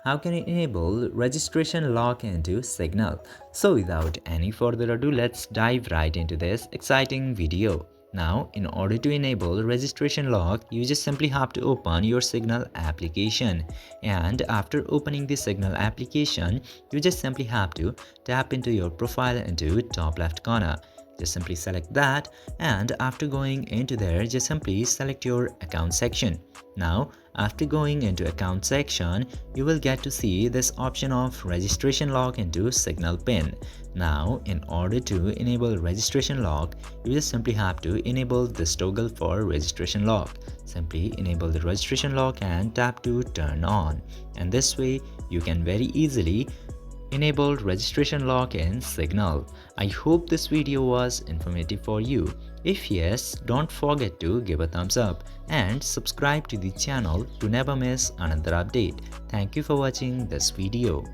how can you enable registration lock into Signal? So without any further ado, let's dive right into this exciting video. Now, in order to enable registration lock, you just simply have to open your Signal application. And after opening the Signal application, you just simply have to tap into your profile into top left corner. Just simply select that, and after going into there, just simply select your account section. Now, after going into account section, you will get to see this option of registration lock into Signal pin. Now, in order to enable registration lock, you just simply have to enable this toggle for registration lock. Simply enable the registration lock and tap to turn on. And this way, you can very easily enable registration lock in Signal. I hope this video was informative for you. If yes, don't forget to give a thumbs up and subscribe to the channel to never miss another update. Thank you for watching this video.